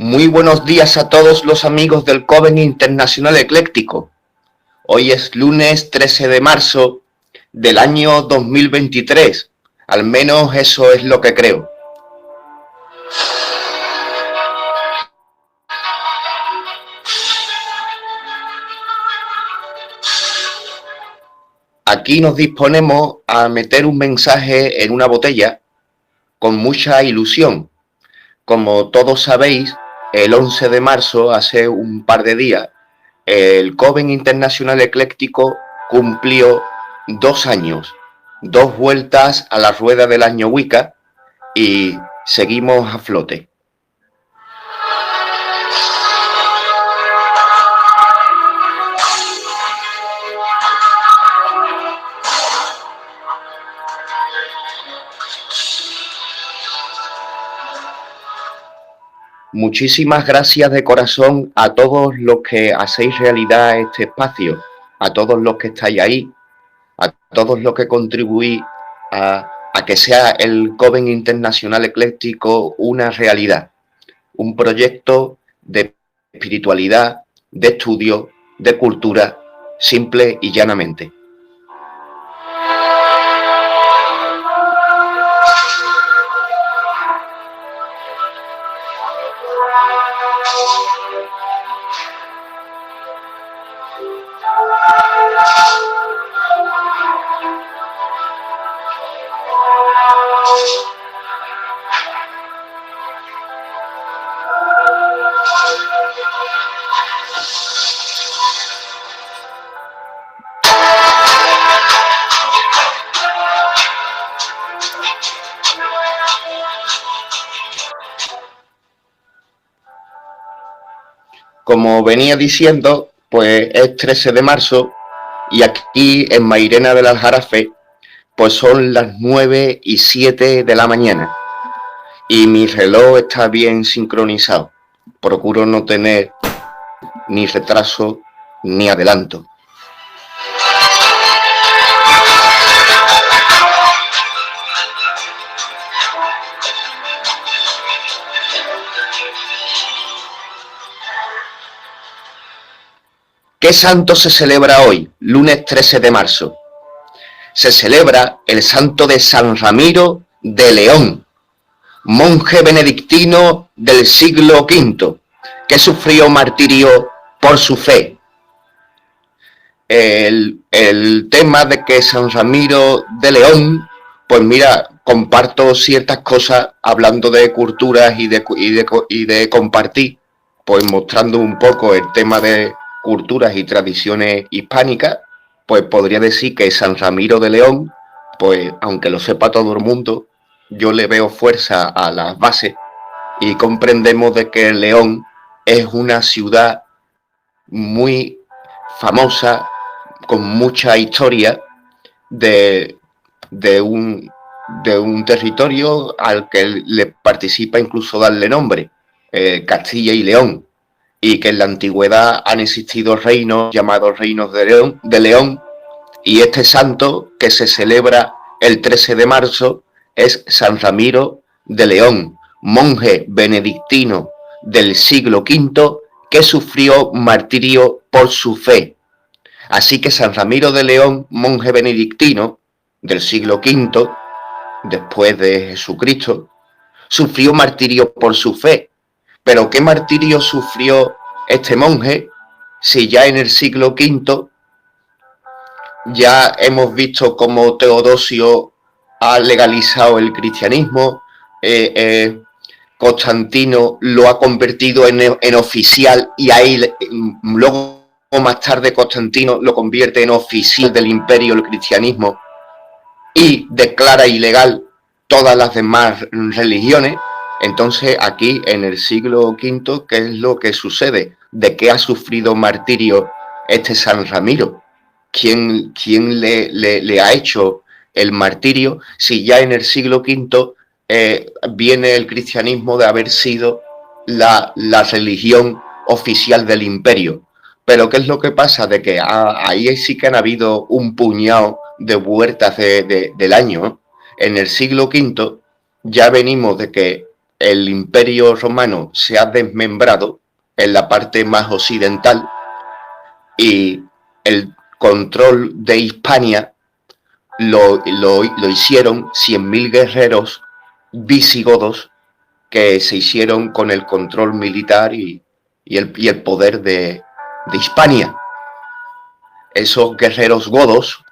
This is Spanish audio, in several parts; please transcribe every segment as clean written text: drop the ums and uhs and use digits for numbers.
Muy buenos días a todos los amigos del Coven Internacional Ecléctico. Hoy es lunes 13 de marzo del año 2023. Al menos eso es lo que creo. Aquí nos disponemos a meter un mensaje en una botella con mucha ilusión. Como todos sabéis, el 11 de marzo, hace un par de días, el Coven Internacional Ecléctico cumplió 2 años, 2 vueltas a la rueda del año Wicca y seguimos a flote. Muchísimas gracias de corazón a todos los que hacéis realidad este espacio, a todos los que estáis ahí, a todos los que contribuís a que sea el Coven Internacional Ecléctico una realidad, un proyecto de espiritualidad, de estudio, de cultura, simple y llanamente. Como venía diciendo, pues es 13 de marzo y aquí en Mairena del Aljarafe pues son las 9:07 de la mañana y mi reloj está bien sincronizado. Procuro no tener ni retraso ni adelanto. ¿Qué santo se celebra hoy, lunes 13 de marzo? Se celebra el santo de San Ramiro de León, monje benedictino del siglo V, que sufrió martirio por su fe. El tema de que San Ramiro de León, pues mira, comparto ciertas cosas hablando de culturas y de compartir, pues mostrando un poco el tema de culturas y tradiciones hispánicas, pues podría decir que San Ramiro de León, pues aunque lo sepa todo el mundo, yo le veo fuerza a las bases y comprendemos de que León es una ciudad muy famosa, con mucha historia de un territorio al que le participa incluso darle nombre, Castilla y León, y que en la antigüedad han existido reinos llamados reinos de León, y este santo que se celebra el 13 de marzo es San Ramiro de León, monje benedictino del siglo V que sufrió martirio por su fe. Así que San Ramiro de León, monje benedictino del siglo V, después de Jesucristo, sufrió martirio por su fe. Pero ¿qué martirio sufrió este monje si ya en el siglo V ya hemos visto cómo Teodosio ha legalizado el cristianismo, Constantino lo ha convertido en oficial y ahí luego más tarde Constantino lo convierte en oficial del imperio el cristianismo y declara ilegal todas las demás religiones? Entonces aquí en el siglo V, ¿qué es lo que sucede? ¿De qué ha sufrido martirio este San Ramiro? ¿Quién le ha hecho el martirio si ya en el siglo V viene el cristianismo de haber sido la religión oficial del imperio? Pero ¿qué es lo que pasa? De que ahí sí que han habido un puñado de vueltas del año. En el siglo V ya venimos de que el Imperio Romano se ha desmembrado en la parte más occidental y el control de Hispania lo hicieron 100.000 guerreros visigodos que se hicieron con el control militar y el poder de Hispania. Esos guerreros godos,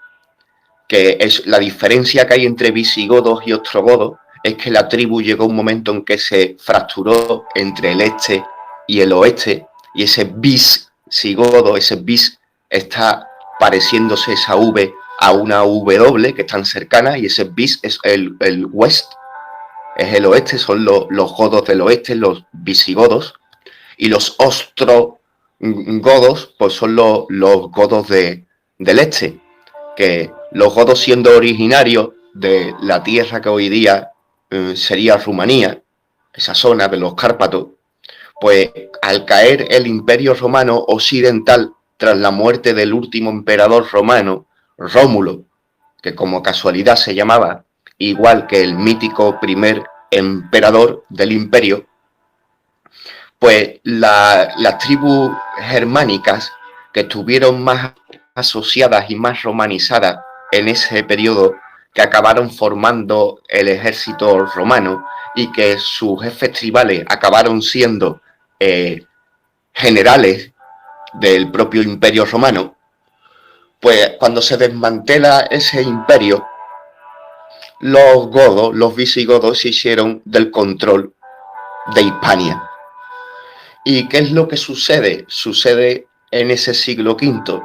que es la diferencia que hay entre visigodos y ostrogodos, es que la tribu llegó a un momento en que se fracturó entre el este y el oeste, y ese visigodo, ese bis, está pareciéndose esa V a una W que están cercanas, y ese bis es el west, es el oeste, son los godos del oeste, los visigodos, y los ostrogodos pues son los godos del este, que los godos, siendo originarios de la tierra que hoy día sería Rumanía, esa zona de los Cárpatos, pues al caer el Imperio Romano Occidental tras la muerte del último emperador romano, Rómulo, que como casualidad se llamaba igual que el mítico primer emperador del imperio, pues las tribus germánicas que estuvieron más asociadas y más romanizadas en ese periodo, que acabaron formando el ejército romano y que sus jefes tribales acabaron siendo generales del propio imperio romano, pues cuando se desmantela ese imperio, los godos, los visigodos, se hicieron del control de Hispania. ¿Y qué es lo que sucede? Sucede en ese siglo V.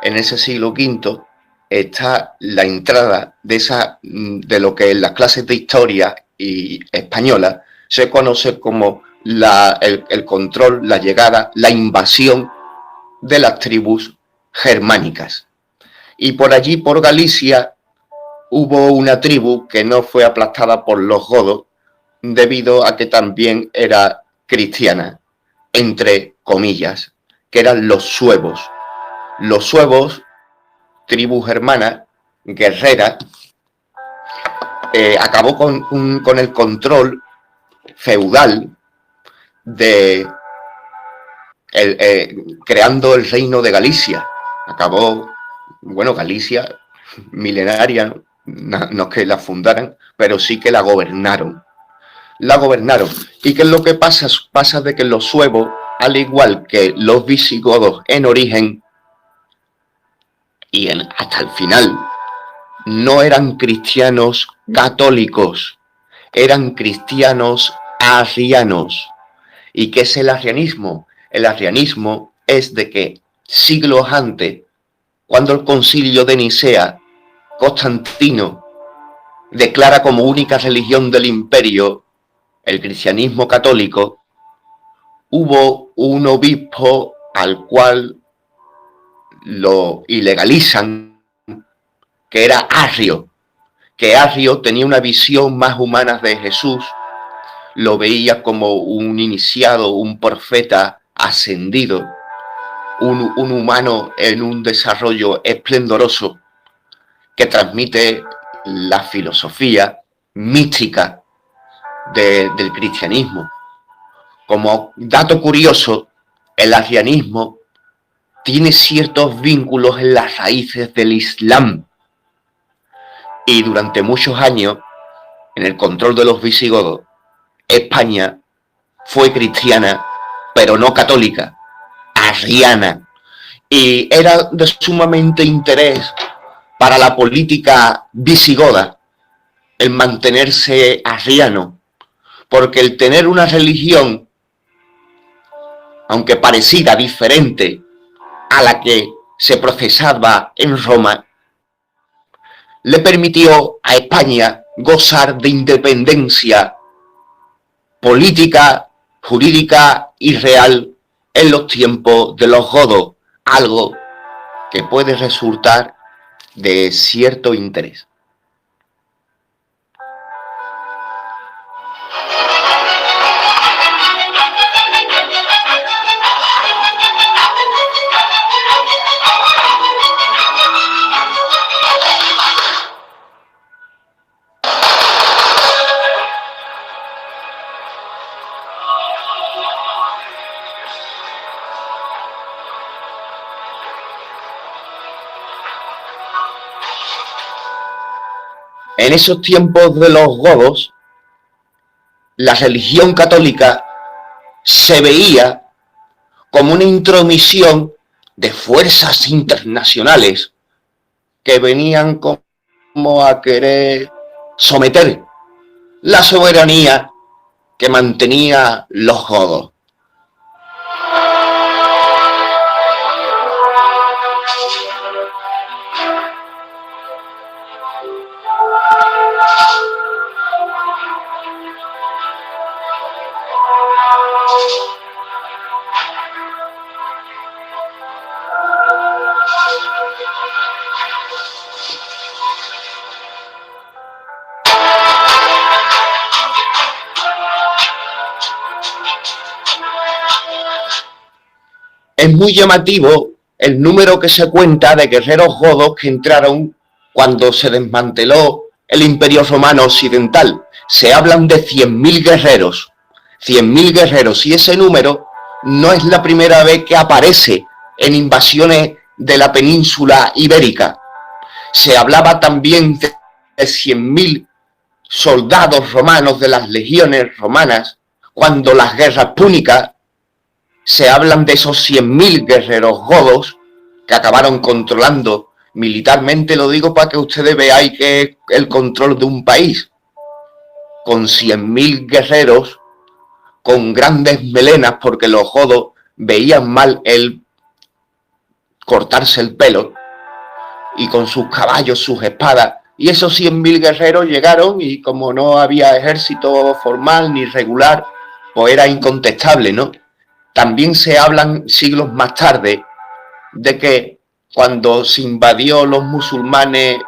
En ese siglo V está la entrada de lo que en las clases de historia y española se conoce como el control, la llegada, la invasión de las tribus germánicas. Y por allí, por Galicia, hubo una tribu que no fue aplastada por los godos debido a que también era cristiana, entre comillas, que eran los suevos. Los suevos, tribu germana, guerrera, acabó con el control feudal de creando el reino de Galicia. Acabó, bueno, Galicia, milenaria, no es que la fundaran, pero sí que la gobernaron. La gobernaron. ¿Y qué es lo que pasa? Pasa de que los suevos, al igual que los visigodos en origen y hasta el final, no eran cristianos católicos, eran cristianos arrianos. ¿Y qué es el arrianismo? El arrianismo es de que siglos antes, cuando el concilio de Nicea, Constantino declara como única religión del imperio el cristianismo católico, hubo un obispo al cual lo ilegalizan, que era Arrio, que Arrio tenía una visión más humana de Jesús, lo veía como un iniciado, un profeta ascendido, un humano en un desarrollo esplendoroso que transmite la filosofía mística del cristianismo. Como dato curioso, el arrianismo tiene ciertos vínculos en las raíces del Islam, y durante muchos años, en el control de los visigodos, España fue cristiana, pero no católica, arriana, y era de sumamente interés para la política visigoda el mantenerse arriano, porque el tener una religión, aunque parecida, diferente a la que se profesaba en Roma, le permitió a España gozar de independencia política, jurídica y real en los tiempos de los godos, algo que puede resultar de cierto interés. En esos tiempos de los godos, la religión católica se veía como una intromisión de fuerzas internacionales que venían como a querer someter la soberanía que mantenía los godos. Es muy llamativo el número que se cuenta de guerreros godos que entraron cuando se desmanteló el Imperio Romano Occidental. Se hablan de 100.000 guerreros. 100.000 guerreros. Y ese número no es la primera vez que aparece en invasiones de la península ibérica. Se hablaba también de 100.000 soldados romanos de las legiones romanas cuando las guerras púnicas. Se hablan de esos 100.000 guerreros godos que acabaron controlando militarmente, lo digo para que ustedes veáis que es el control de un país, con 100.000 guerreros, con grandes melenas, porque los godos veían mal el cortarse el pelo, y con sus caballos, sus espadas, y esos 100.000 guerreros llegaron y como no había ejército formal ni regular, pues era incontestable, ¿no? También se hablan siglos más tarde de que cuando se invadió los musulmanes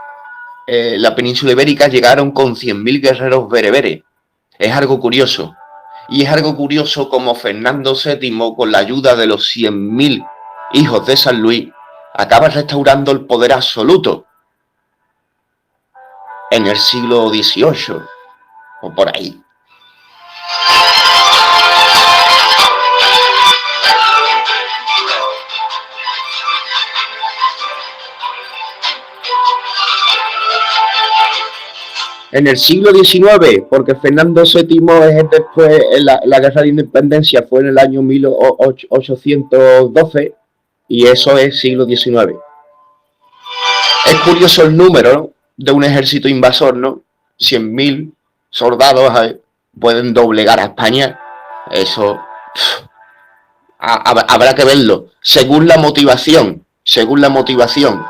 la península ibérica llegaron con 100.000 guerreros bereberes. Es algo curioso. Y es algo curioso como Fernando VII, con la ayuda de los 100.000 hijos de San Luis, acaba restaurando el poder absoluto en el siglo XVIII, o por ahí. En el siglo XIX, porque Fernando VII es después, la guerra de independencia fue en el año 1812, y eso es siglo XIX. Es curioso el número, ¿no?, de un ejército invasor, ¿no? 100.000 soldados pueden doblegar a España. Eso habrá que verlo. Según la motivación,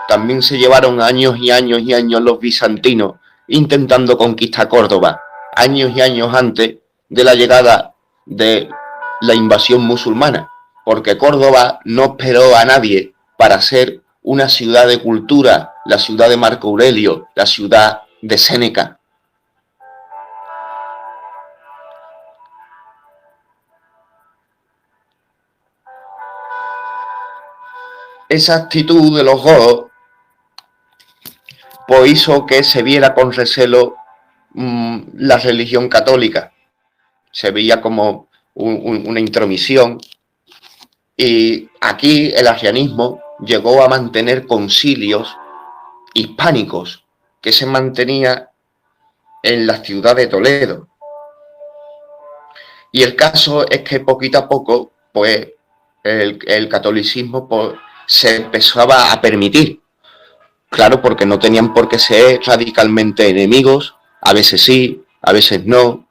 también se llevaron años y años y años los bizantinos intentando conquistar Córdoba, años y años antes de la llegada de la invasión musulmana, porque Córdoba no esperó a nadie para ser una ciudad de cultura, la ciudad de Marco Aurelio, la ciudad de Séneca. Esa actitud de los godos pues hizo que se viera con recelo la religión católica. Se veía como una intromisión, y aquí el arrianismo llegó a mantener concilios hispánicos que se mantenía en la ciudad de Toledo. Y el caso es que poquito a poco pues el catolicismo pues, se empezaba a permitir. Claro, porque no tenían por qué ser radicalmente enemigos, a veces sí, a veces no.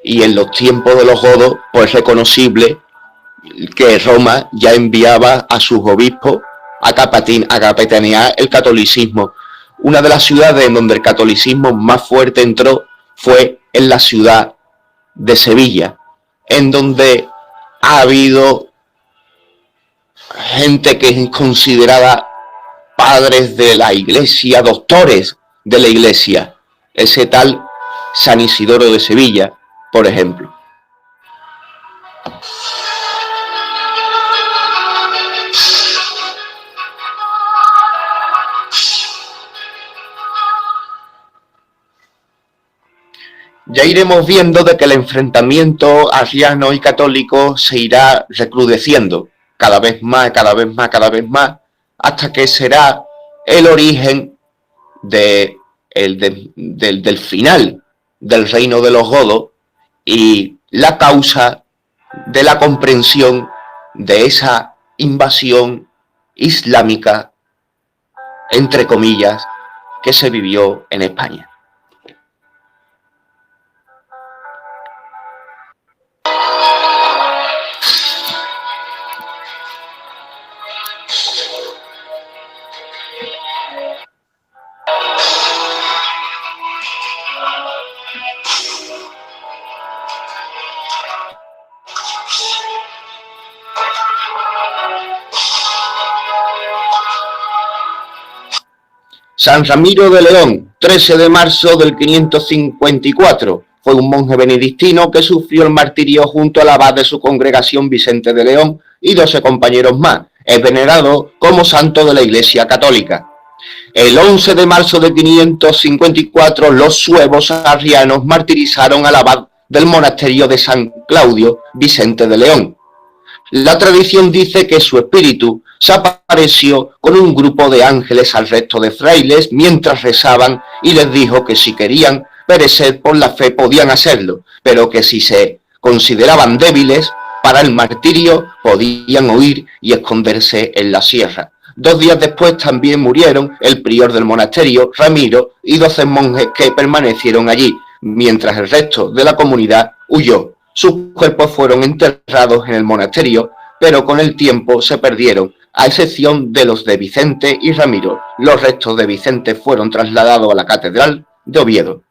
Y en los tiempos de los godos, pues es reconocible que Roma ya enviaba a sus obispos a capitanear el catolicismo. Una de las ciudades en donde el catolicismo más fuerte entró fue en la ciudad de Sevilla, en donde ha habido gente que es considerada padres de la iglesia, doctores de la iglesia, ese tal San Isidoro de Sevilla, por ejemplo. Ya iremos viendo de que el enfrentamiento arriano y católico se irá recrudeciendo cada vez más, hasta que será el origen de del final del reino de los godos y la causa de la comprensión de esa invasión islámica, entre comillas, que se vivió en España. San Ramiro de León, 13 de marzo del 554. Fue un monje benedictino que sufrió el martirio junto al abad de su congregación Vicente de León y 12 compañeros más. Es venerado como santo de la Iglesia Católica. El 11 de marzo de 554, los suevos arrianos martirizaron al abad del monasterio de San Claudio, Vicente de León. La tradición dice que su espíritu se apareció con un grupo de ángeles al resto de frailes mientras rezaban y les dijo que si querían perecer por la fe podían hacerlo, pero que si se consideraban débiles para el martirio podían huir y esconderse en la sierra. 2 días después también murieron el prior del monasterio, Ramiro, y 12 monjes que permanecieron allí, mientras el resto de la comunidad huyó. Sus cuerpos fueron enterrados en el monasterio, pero con el tiempo se perdieron, a excepción de los de Vicente y Ramiro. Los restos de Vicente fueron trasladados a la catedral de Oviedo.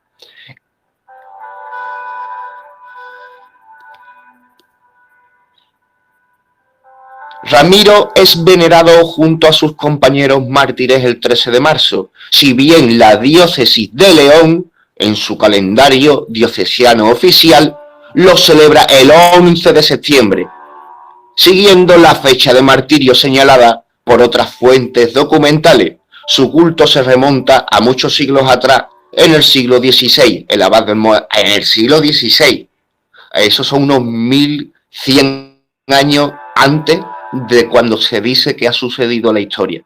Ramiro es venerado junto a sus compañeros mártires el 13 de marzo, si bien la diócesis de León, en su calendario diocesiano oficial, lo celebra el 11 de septiembre, siguiendo la fecha de martirio señalada por otras fuentes documentales. Su culto se remonta a muchos siglos atrás, en el siglo XVI, el abad del en el siglo XVI. Esos son unos 1100 años antes de cuando se dice que ha sucedido la historia.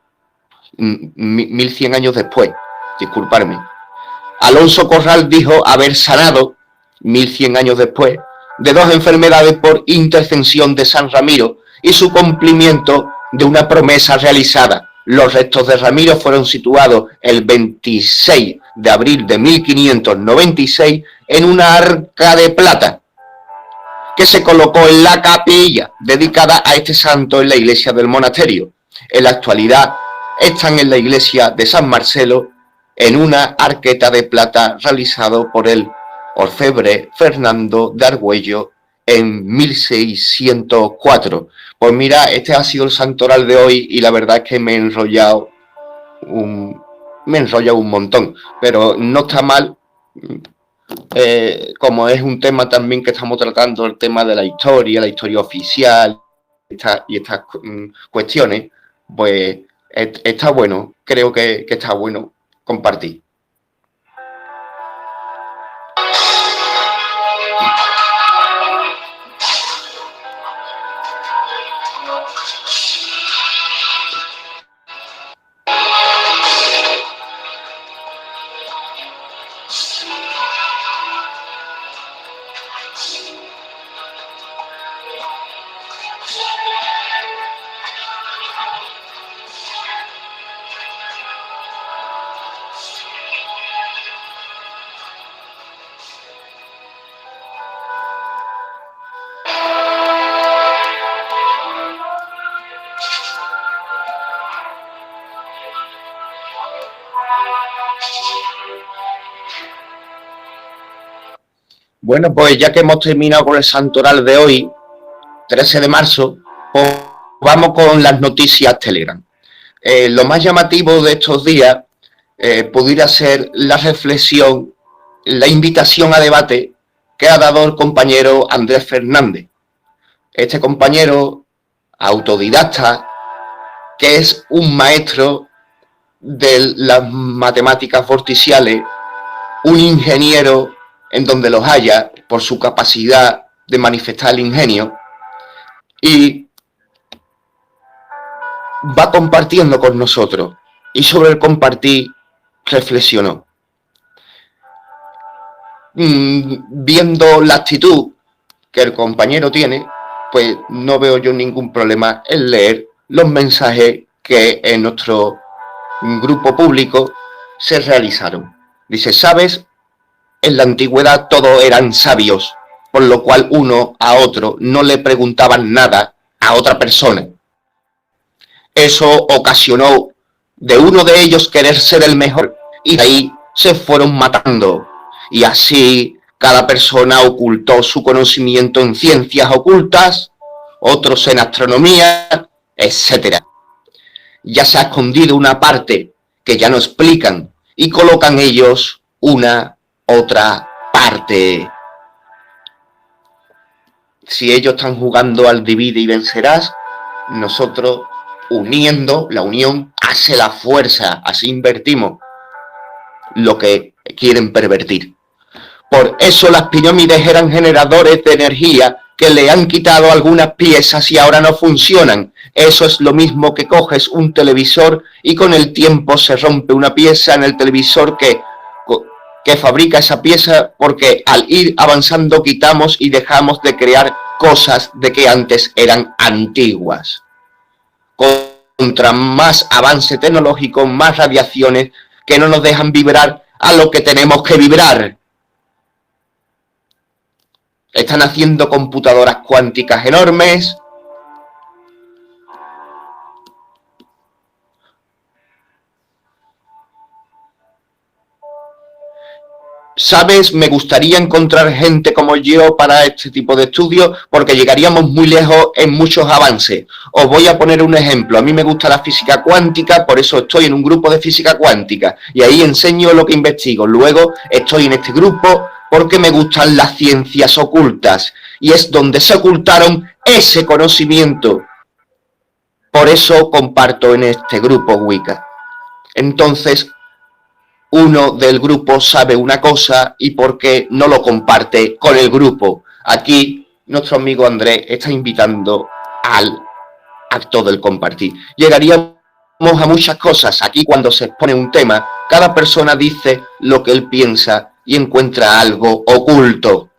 1100 años después, disculparme. Alonso Corral dijo haber sanado, 1100 años después, de 2 enfermedades por intercesión de San Ramiro y su cumplimiento de una promesa realizada. Los restos de Ramiro fueron situados el 26 de abril de 1596 en una arca de plata que se colocó en la capilla dedicada a este santo en la iglesia del monasterio. En la actualidad están en la iglesia de San Marcelo en una arqueta de plata realizado por el orfebre Fernando de Argüello en 1604. Pues mira, este ha sido el santoral de hoy y la verdad es que me he enrollado un montón, pero no está mal. Como es un tema también que estamos tratando, el tema de la historia oficial y estas cuestiones, pues está bueno, creo que está bueno compartir. Bueno, pues ya que hemos terminado con el santoral de hoy, 13 de marzo, pues vamos con las noticias Telegram. Lo más llamativo de estos días pudiera ser la reflexión, la invitación a debate que ha dado el compañero Andrés Fernández. Este compañero autodidacta, que es un maestro de las matemáticas vorticiales, un ingeniero en donde los haya por su capacidad de manifestar el ingenio, y va compartiendo con nosotros, y sobre el compartir reflexionó. viendo la actitud que el compañero tiene, pues no veo yo ningún problema en leer los mensajes que en nuestro grupo público se realizaron. Dice, ¿sabes? En la antigüedad todos eran sabios, por lo cual uno a otro no le preguntaban nada a otra persona. Eso ocasionó de uno de ellos querer ser el mejor y de ahí se fueron matando. Y así cada persona ocultó su conocimiento en ciencias ocultas, otros en astronomía, etc. Ya se ha escondido una parte que ya no explican y colocan ellos una otra parte. Si ellos están jugando al divide y vencerás, nosotros uniendo, la unión hace la fuerza, así invertimos lo que quieren pervertir. Por eso las pirámides eran generadores de energía que le han quitado algunas piezas y ahora no funcionan. Eso es lo mismo que coges un televisor y con el tiempo se rompe una pieza en el televisor que fabrica esa pieza, porque al ir avanzando quitamos y dejamos de crear cosas de que antes eran antiguas. Contra más avance tecnológico, más radiaciones que no nos dejan vibrar a lo que tenemos que vibrar. Están haciendo computadoras cuánticas enormes. ¿Sabes? Me gustaría encontrar gente como yo para este tipo de estudios porque llegaríamos muy lejos en muchos avances. Os voy a poner un ejemplo. A mí me gusta la física cuántica, por eso estoy en un grupo de física cuántica y ahí enseño lo que investigo. Luego estoy en este grupo porque me gustan las ciencias ocultas y es donde se ocultaron ese conocimiento. Por eso comparto en este grupo Wicca. Entonces, uno del grupo sabe una cosa y por qué no lo comparte con el grupo. Aquí nuestro amigo Andrés está invitando al acto del compartir. Llegaríamos a muchas cosas. Aquí cuando se expone un tema, cada persona dice lo que él piensa y encuentra algo oculto.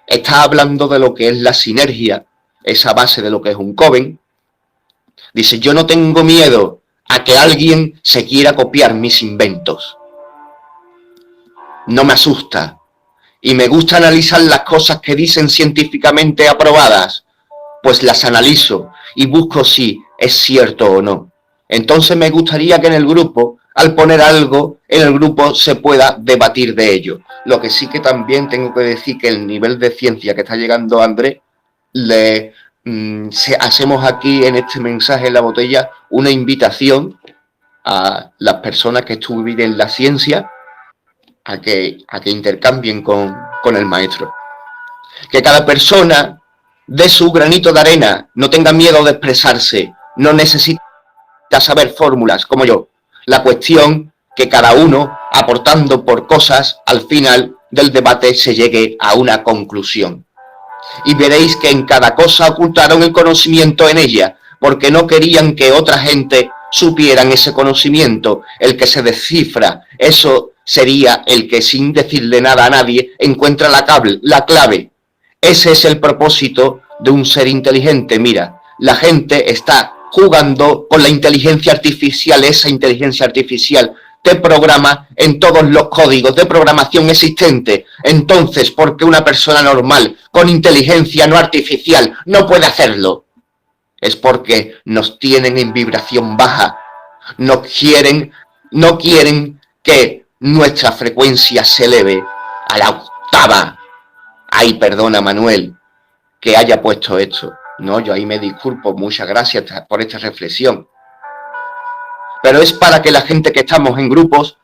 Está hablando de lo que es la sinergia, esa base de lo que es un coven. Dice, yo no tengo miedo a que alguien se quiera copiar mis inventos. No me asusta. Y me gusta analizar las cosas que dicen científicamente aprobadas, pues las analizo y busco si es cierto o no. Entonces me gustaría que en el grupo, al poner algo, en el grupo se pueda debatir de ello. Lo que sí que también tengo que decir que el nivel de ciencia que está llegando a Andrés, hacemos aquí en este mensaje en la botella una invitación a las personas que estudien la ciencia a que intercambien con el maestro. Que cada persona dé su granito de arena, no tenga miedo de expresarse, no necesita saber fórmulas como yo. La cuestión que cada uno, aportando por cosas, al final del debate se llegue a una conclusión. Y veréis que en cada cosa ocultaron el conocimiento en ella, porque no querían que otra gente supieran ese conocimiento, el que se descifra. Eso sería el que sin decirle nada a nadie encuentra la clave. Ese es el propósito de un ser inteligente. Mira, la gente está jugando con la inteligencia artificial. Esa inteligencia artificial te programa en todos los códigos de programación existentes. Entonces, ¿por qué una persona normal, con inteligencia no artificial, no puede hacerlo? Es porque nos tienen en vibración baja. No quieren que nuestra frecuencia se eleve a la octava. Ay, perdona, Manuel, que haya puesto esto. No, yo ahí me disculpo. Muchas gracias por esta reflexión. Pero es para que la gente que estamos en grupos,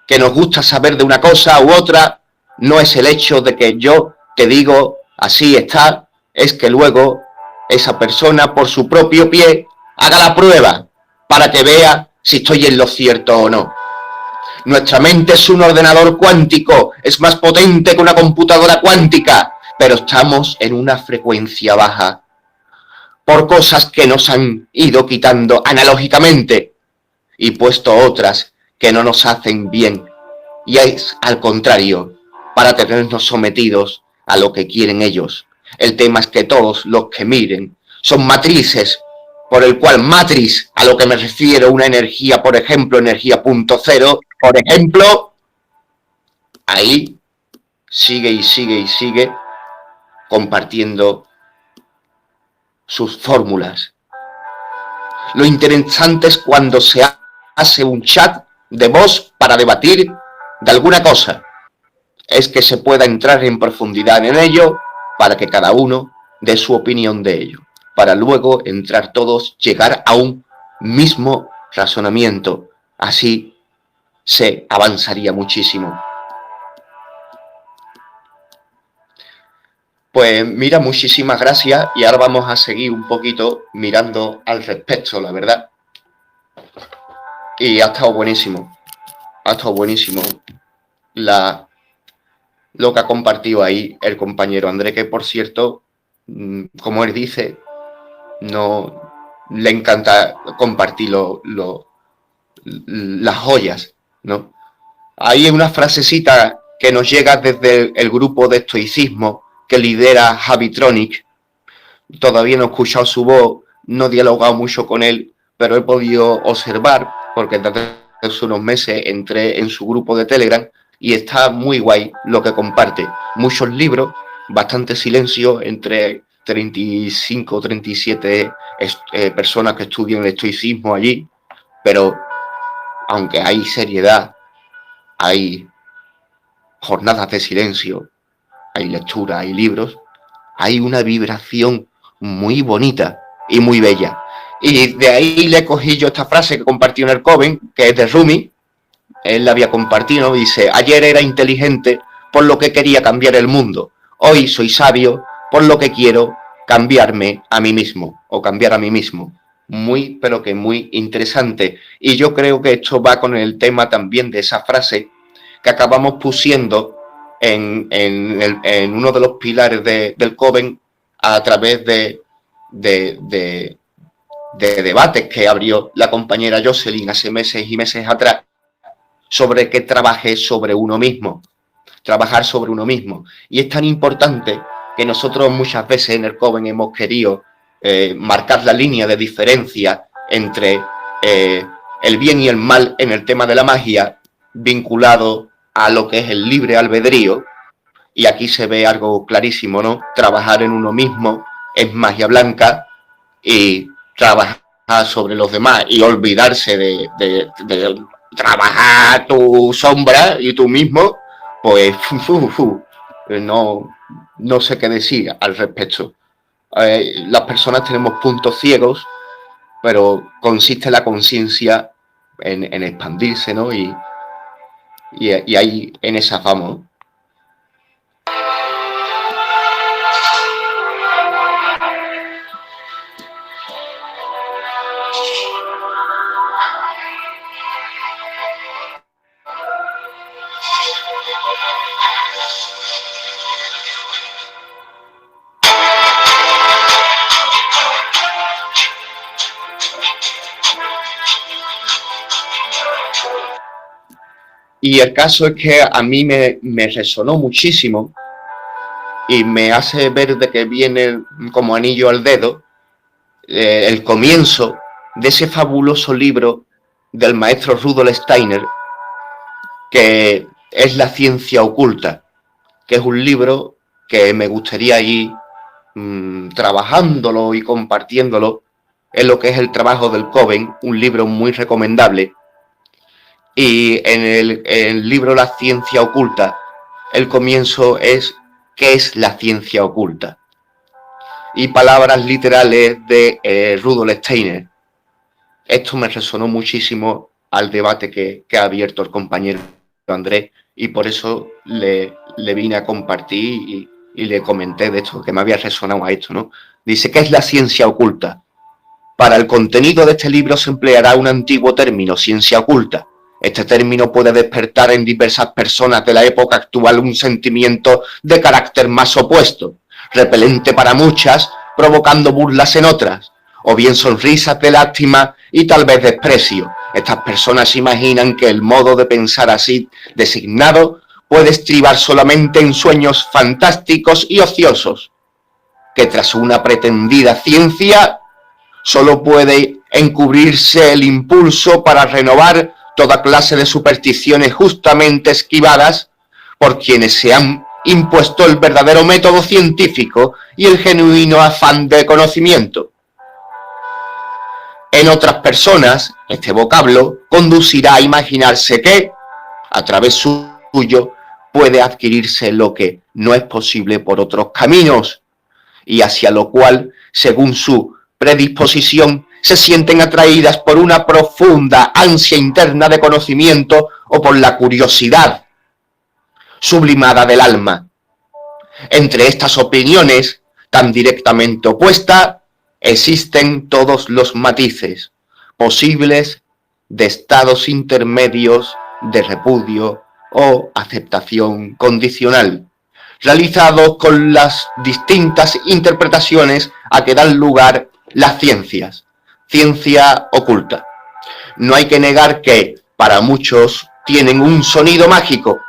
que nos gusta saber de una cosa u otra, no es el hecho de que yo te digo así está, es que luego esa persona por su propio pie haga la prueba para que vea si estoy en lo cierto o no. Nuestra mente es un ordenador cuántico, es más potente que una computadora cuántica, pero estamos en una frecuencia baja por cosas que nos han ido quitando analógicamente y puesto otras que no nos hacen bien. y es al contrario, para tenernos sometidos a lo que quieren ellos. El tema es que todos los que miren son matrices, por el cual matriz, a lo que me refiero, una energía, por ejemplo, energía punto cero, por ejemplo, ahí sigue y sigue y sigue compartiendo sus fórmulas. Lo interesante es cuando se hace un chat de voz para debatir de alguna cosa, es que se pueda entrar en profundidad en ello para que cada uno dé su opinión de ello, para luego entrar todos, llegar a un mismo razonamiento. Así se avanzaría muchísimo. Pues mira, muchísimas gracias y ahora vamos a seguir un poquito mirando al respecto, la verdad. Y ha estado buenísimo lo que ha compartido ahí el compañero André, que por cierto, como él dice, no le encanta compartir las joyas, ¿no? Hay una frasecita que nos llega desde el grupo de estoicismo que lidera Javitronic. Todavía no he escuchado su voz, no he dialogado mucho con él, pero he podido observar, porque desde hace unos meses entré en su grupo de Telegram y está muy guay lo que comparte. Muchos libros, bastante silencio, entre 35 o 37 personas que estudian el estoicismo allí, pero aunque hay seriedad, hay jornadas de silencio, hay lectura, hay libros, hay una vibración muy bonita y muy bella. Y de ahí le cogí yo esta frase que compartió en el Coven, que es de Rumi. Él la había compartido, dice: ayer era inteligente por lo que quería cambiar el mundo, hoy soy sabio por lo que quiero cambiarme a mí mismo, o cambiar a mí mismo. Muy, pero que muy interesante. Y yo creo que esto va con el tema también de esa frase que acabamos pusiendo en uno de los pilares del Coven a través de debates que abrió la compañera Jocelyn hace meses y meses atrás, sobre que trabaje sobre uno mismo, trabajar sobre uno mismo. Y es tan importante que nosotros muchas veces en el Coven hemos querido marcar la línea de diferencia entre el bien y el mal en el tema de la magia, vinculado a lo que es el libre albedrío. Y aquí se ve algo clarísimo, ¿no? Trabajar en uno mismo es magia blanca, y trabajar sobre los demás y olvidarse de trabajar tu sombra y tú mismo, pues no sé qué decir al respecto. Las personas tenemos puntos ciegos, pero consiste la conciencia en expandirse, ¿no? Y ahí en esa vamos. Y el caso es que a mí me resonó muchísimo y me hace ver de que viene como anillo al dedo el comienzo de ese fabuloso libro del maestro Rudolf Steiner, que es La ciencia oculta, que es un libro que me gustaría ir trabajándolo y compartiéndolo en lo que es el trabajo del Coven, un libro muy recomendable. Y en el libro La ciencia oculta, el comienzo es ¿qué es la ciencia oculta? Y palabras literales de Rudolf Steiner. Esto me resonó muchísimo al debate que ha abierto el compañero Andrés, y por eso le vine a compartir y le comenté de esto, que me había resonado a esto, ¿no? Dice, ¿qué es la ciencia oculta? Para el contenido de este libro se empleará un antiguo término, ciencia oculta. Este término puede despertar en diversas personas de la época actual un sentimiento de carácter más opuesto, repelente para muchas, provocando burlas en otras, o bien sonrisas de lástima y tal vez desprecio, Estas personas imaginan que el modo de pensar así designado puede estribar solamente en sueños fantásticos y ociosos, que tras una pretendida ciencia solo puede encubrirse el impulso para renovar toda clase de supersticiones justamente esquivadas por quienes se han impuesto el verdadero método científico y el genuino afán de conocimiento. En otras personas, este vocablo conducirá a imaginarse que, a través suyo, puede adquirirse lo que no es posible por otros caminos, y hacia lo cual, según su predisposición, se sienten atraídas por una profunda ansia interna de conocimiento o por la curiosidad sublimada del alma. Entre estas opiniones, tan directamente opuestas, existen todos los matices posibles de estados intermedios de repudio o aceptación condicional, realizados con las distintas interpretaciones a que dan lugar las ciencias, ciencia oculta. No hay que negar que, para muchos, tienen un sonido mágico,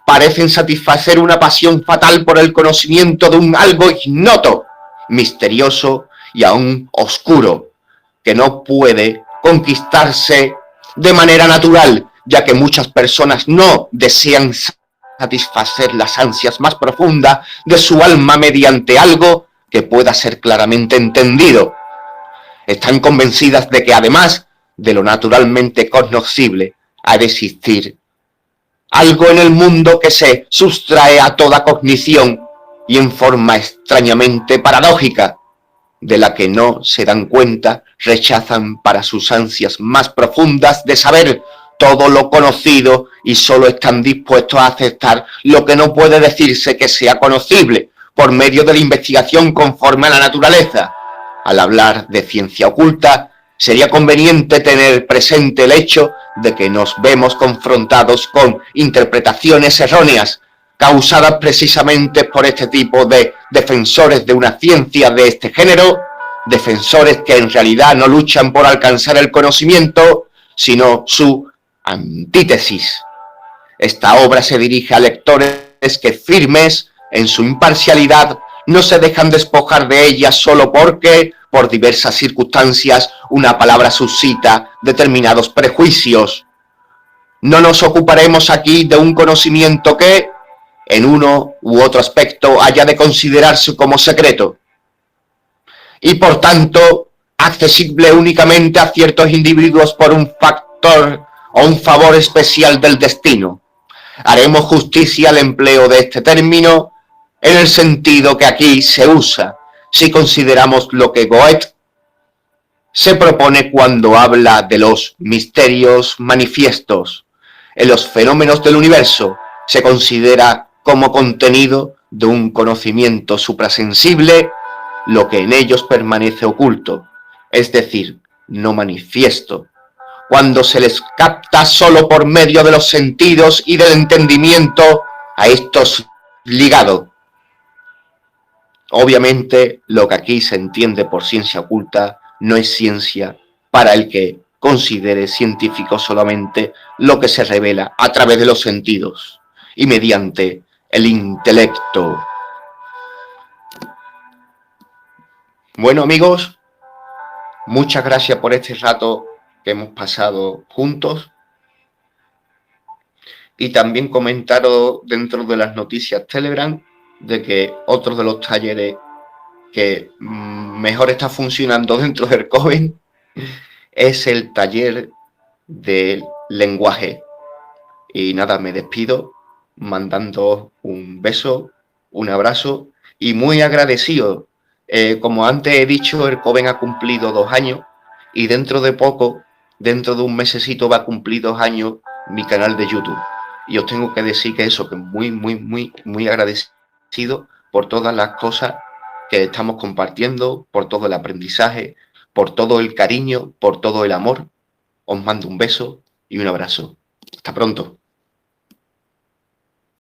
parecen satisfacer una pasión fatal por el conocimiento de un algo ignoto, misterioso y aún oscuro, que no puede conquistarse de manera natural, ya que muchas personas no desean satisfacer las ansias más profundas de su alma mediante algo que pueda ser claramente entendido. Están convencidas de que además de lo naturalmente cognoscible, ha de existir algo en el mundo que se sustrae a toda cognición y en forma extrañamente paradójica, de la que no se dan cuenta, rechazan para sus ansias más profundas de saber todo lo conocido y solo están dispuestos a aceptar lo que no puede decirse que sea conocible por medio de la investigación conforme a la naturaleza. Al hablar de ciencia oculta, sería conveniente tener presente el hecho de que nos vemos confrontados con interpretaciones erróneas, causadas precisamente por este tipo de defensores de una ciencia de este género, defensores que en realidad no luchan por alcanzar el conocimiento, sino su antítesis. Esta obra se dirige a lectores que, firmes en su imparcialidad, no se dejan despojar de ella solo porque, por diversas circunstancias, una palabra suscita determinados prejuicios. No nos ocuparemos aquí de un conocimiento que, en uno u otro aspecto, haya de considerarse como secreto, y por tanto accesible únicamente a ciertos individuos por un factor o un favor especial del destino. Haremos justicia al empleo de este término en el sentido que aquí se usa, si consideramos lo que Goethe se propone cuando habla de los misterios manifiestos. En los fenómenos del universo se considera como contenido de un conocimiento suprasensible lo que en ellos permanece oculto, es decir, no manifiesto, cuando se les capta solo por medio de los sentidos y del entendimiento a estos ligados. Obviamente, lo que aquí se entiende por ciencia oculta no es ciencia para el que considere científico solamente lo que se revela a través de los sentidos y mediante el intelecto. Bueno, amigos, muchas gracias por este rato que hemos pasado juntos. Y también comentaros dentro de las noticias Telegram de que otro de los talleres que mejor está funcionando dentro del COVID es el taller del lenguaje. Y nada, me despido mandando un beso, un abrazo y muy agradecido. Como antes he dicho, el Coven ha cumplido 2 años y dentro de poco, dentro de un mesecito, va a cumplir 2 años mi canal de YouTube. Y os tengo que decir que eso, que muy agradecido por todas las cosas que estamos compartiendo, por todo el aprendizaje, por todo el cariño, por todo el amor. Os mando un beso y un abrazo. Hasta pronto.